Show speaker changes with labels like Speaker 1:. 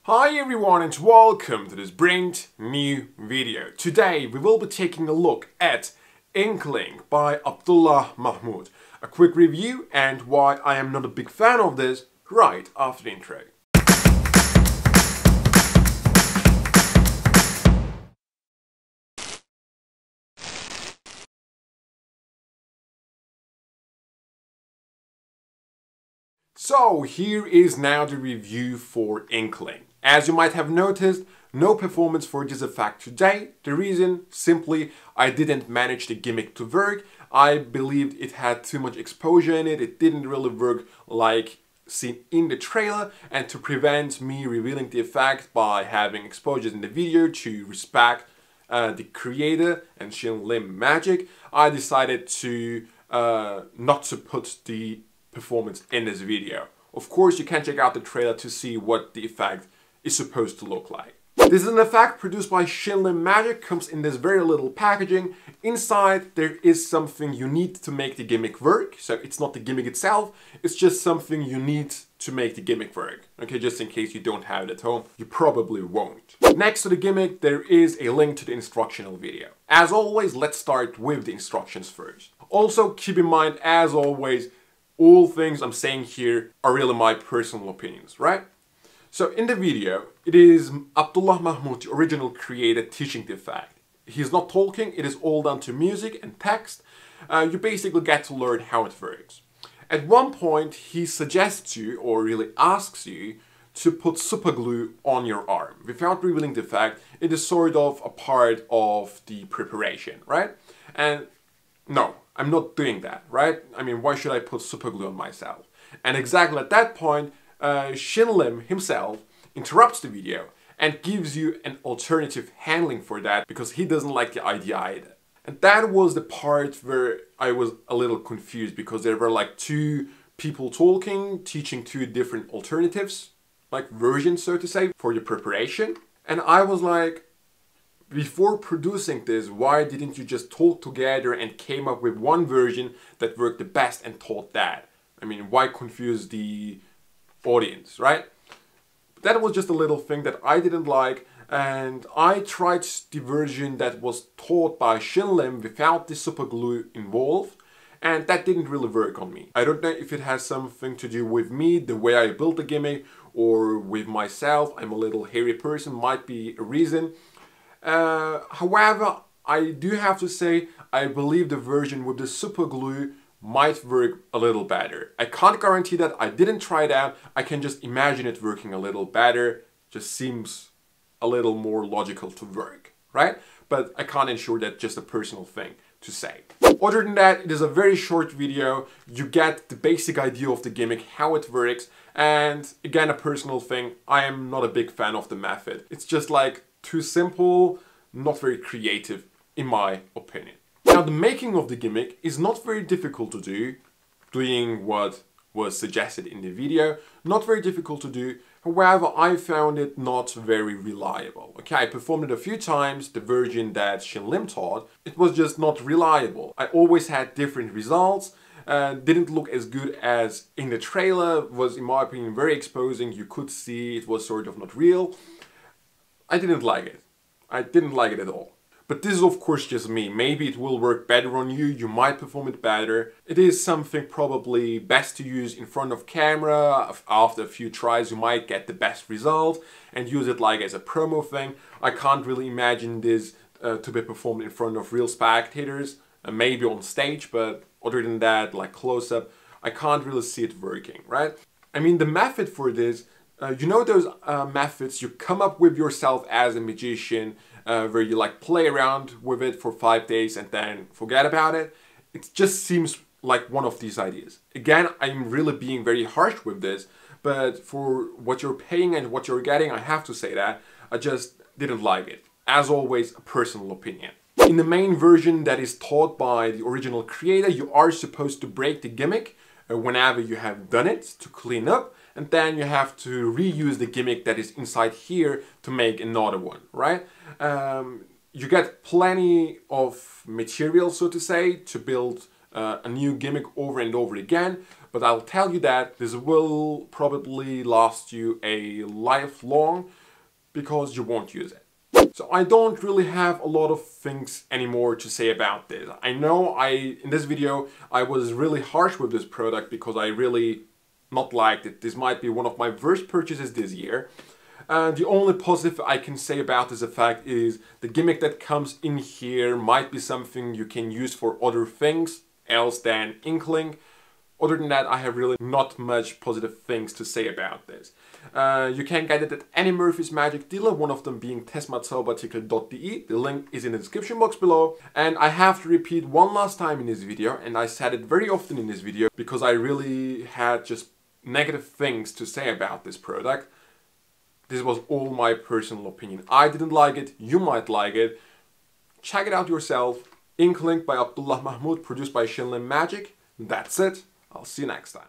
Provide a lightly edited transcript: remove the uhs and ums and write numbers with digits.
Speaker 1: Hi everyone and welcome to this brand new video. Today we will be taking a look at Inkling by Abdullah Mahmoud. A quick review and why I am not a big fan of this right after the intro. So here is now the review for Inkling. As you might have noticed, no performance for this effect today. The reason, simply, I didn't manage the gimmick to work. I believed it had too much exposure in it. It didn't really work like seen in the trailer, and to prevent me revealing the effect by having exposures in the video to respect the creator and Shin Lim magic, I decided to not to put the performance in this video. Of course, you can check out the trailer to see what the effect is supposed to look like. This is an effect produced by Shin Lim Magic, comes in this very little packaging. Inside there is something you need to make the gimmick work, so it's not the gimmick itself, it's just something you need to make the gimmick work. Okay, just in case you don't have it at home, you probably won't. Next to the gimmick there is a link to the instructional video. As always, let's start with the instructions first. Also keep in mind, as always, all things I'm saying here are really my personal opinions, right? So in the video, it is Abdullah Mahmoud, the original creator, teaching the effect. He's not talking, it is all done to music and text. You basically get to learn how it works. At one point, he suggests you, or really asks you, to put super glue on your arm. Without revealing the effect, it is sort of a part of the preparation, right? And no, I'm not doing that, right? I mean, why should I put super glue on myself? And exactly at that point, Shin Lim himself interrupts the video and gives you an alternative handling for that because he doesn't like the idea either. And that was the part where I was a little confused because there were like two people talking, teaching two different alternatives, like versions, so to say, for your preparation. And I was like, before producing this, why didn't you just talk together and came up with one version that worked the best and taught that? I mean, why confuse the audience, right? But that was just a little thing that I didn't like, and I tried the version that was taught by Shin Lim without the super glue involved, and that didn't really work on me. I don't know if it has something to do with me, the way I built the gimmick, or with myself. I'm a little hairy person, might be a reason. However, I do have to say, I believe the version with the super glue might work a little better. I can't guarantee that, I didn't try it out, I can just imagine it working a little better, just seems a little more logical to work, right? But I can't ensure that, just a personal thing to say. Other than that, it is a very short video, you get the basic idea of the gimmick, how it works, and again a personal thing, I am not a big fan of the method. It's just like too simple, not very creative in my opinion. Now the making of the gimmick is not very difficult to do, doing what was suggested in the video, not very difficult to do, however I found it not very reliable. Okay, I performed it a few times, the version that Shin Lim taught, it was just not reliable. I always had different results, didn't look as good as in the trailer, was in my opinion very exposing, you could see it was sort of not real. I didn't like it. I didn't like it at all. But this is of course just me. Maybe it will work better on you, you might perform it better. It is something probably best to use in front of camera. After a few tries you might get the best result and use it like as a promo thing. I can't really imagine this to be performed in front of real spectators. Maybe on stage, but other than that, like close-up, I can't really see it working, right? I mean, the method for this, you know those methods you come up with yourself as a magician, where you like play around with it for 5 days and then forget about it? It just seems like one of these ideas. Again, I'm really being very harsh with this, but for what you're paying and what you're getting, I have to say that I just didn't like it. As always, a personal opinion. In the main version that is taught by the original creator, you are supposed to break the gimmick whenever you have done it to clean up, and then you have to reuse the gimmick that is inside here to make another one, right? You get plenty of material, so to say, to build a new gimmick over and over again, but I'll tell you that this will probably last you a lifelong because you won't use it. So I don't really have a lot of things anymore to say about this. I know in this video I was really harsh with this product because I really not liked it. This might be one of my worst purchases this year. And the only positive I can say about this effect is the gimmick that comes in here might be something you can use for other things else than Inkling. Other than that, I have really not much positive things to say about this. You can get it at any Murphy's Magic dealer, one of them being testmatzaubatikel.de. The link is in the description box below. And I have to repeat one last time in this video, and I said it very often in this video because I really had just negative things to say about this product. This was all my personal opinion. I didn't like it, you might like it. Check it out yourself. INKLING by Abdullah Mahmoud, produced by INKLING Magic. That's it. I'll see you next time.